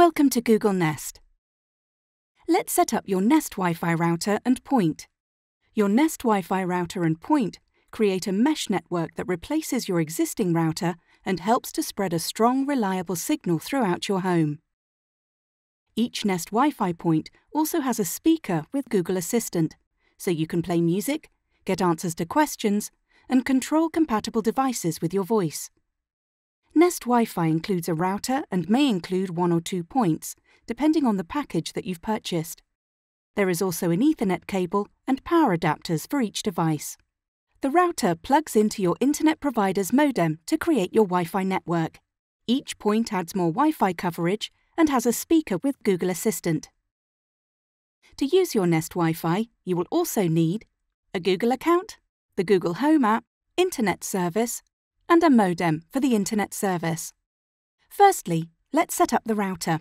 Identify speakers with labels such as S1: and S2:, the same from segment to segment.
S1: Welcome to Google Nest. Let's set up your Nest Wi-Fi router and point. Your Nest Wi-Fi router and point create a mesh network that replaces your existing router and helps to spread a strong, reliable signal throughout your home. Each Nest Wi-Fi point also has a speaker with Google Assistant, so you can play music, get answers to questions, and control compatible devices with your voice. Nest Wi-Fi includes a router and may include 1 or 2 points, depending on the package that you've purchased. There is also an Ethernet cable and power adapters for each device. The router plugs into your internet provider's modem to create your Wi-Fi network. Each point adds more Wi-Fi coverage and has a speaker with Google Assistant. To use your Nest Wi-Fi, you will also need a Google account, the Google Home app, internet service, and a modem for the internet service. Firstly, let's set up the router.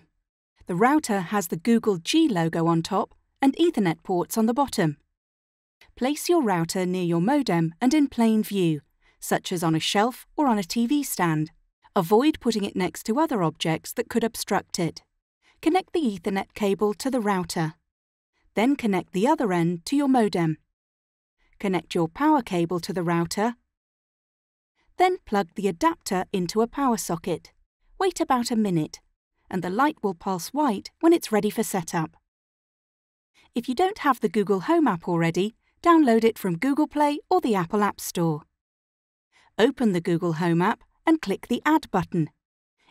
S1: The router has the Google G logo on top and Ethernet ports on the bottom. Place your router near your modem and in plain view, such as on a shelf or on a TV stand. Avoid putting it next to other objects that could obstruct it. Connect the Ethernet cable to the router. Then connect the other end to your modem. Connect your power cable to the router. Then plug the adapter into a power socket. Wait about a minute, and the light will pulse white when it's ready for setup. If you don't have the Google Home app already, download it from Google Play or the Apple App Store. Open the Google Home app and click the Add button.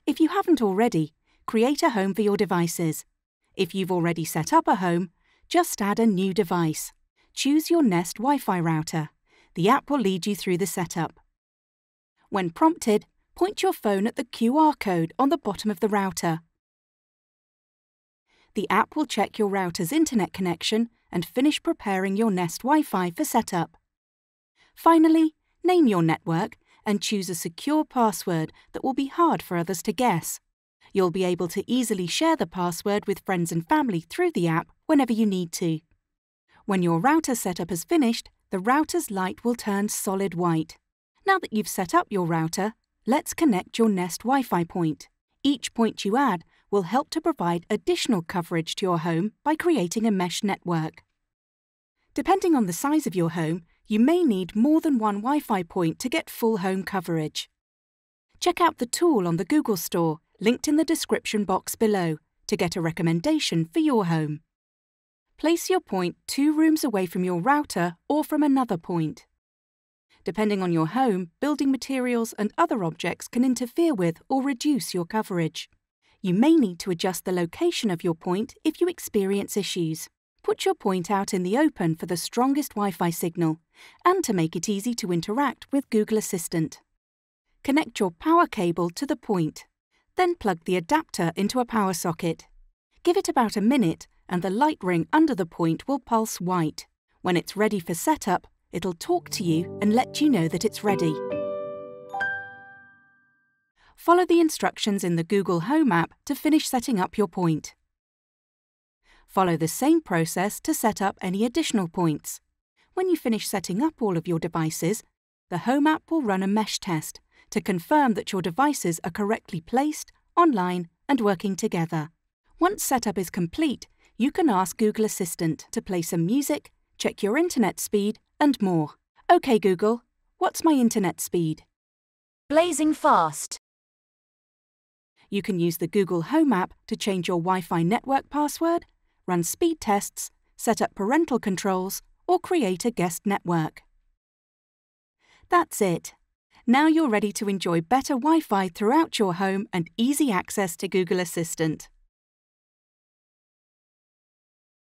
S1: If you haven't already, create a home for your devices. If you've already set up a home, just add a new device. Choose your Nest Wi-Fi router. The app will lead you through the setup. When prompted, point your phone at the QR code on the bottom of the router. The app will check your router's internet connection and finish preparing your Nest Wi-Fi for setup. Finally, name your network and choose a secure password that will be hard for others to guess. You'll be able to easily share the password with friends and family through the app whenever you need to. When your router setup is finished, the router's light will turn solid white. Now that you've set up your router, let's connect your Nest Wi-Fi point. Each point you add will help to provide additional coverage to your home by creating a mesh network. Depending on the size of your home, you may need more than one Wi-Fi point to get full home coverage. Check out the tool on the Google Store, linked in the description box below, to get a recommendation for your home. Place your point 2 rooms away from your router or from another point. Depending on your home, building materials and other objects can interfere with or reduce your coverage. You may need to adjust the location of your point if you experience issues. Put your point out in the open for the strongest Wi-Fi signal and to make it easy to interact with Google Assistant. Connect your power cable to the point. Then plug the adapter into a power socket. Give it about a minute and the light ring under the point will pulse white. When it's ready for setup, it'll talk to you and let you know that it's ready. Follow the instructions in the Google Home app to finish setting up your point. Follow the same process to set up any additional points. When you finish setting up all of your devices, the Home app will run a mesh test to confirm that your devices are correctly placed, online, and working together. Once setup is complete, you can ask Google Assistant to play some music, check your internet speed, and more. OK Google, what's my internet speed?
S2: Blazing fast.
S1: You can use the Google Home app to change your Wi-Fi network password, run speed tests, set up parental controls, or create a guest network. That's it. Now you're ready to enjoy better Wi-Fi throughout your home and easy access to Google Assistant.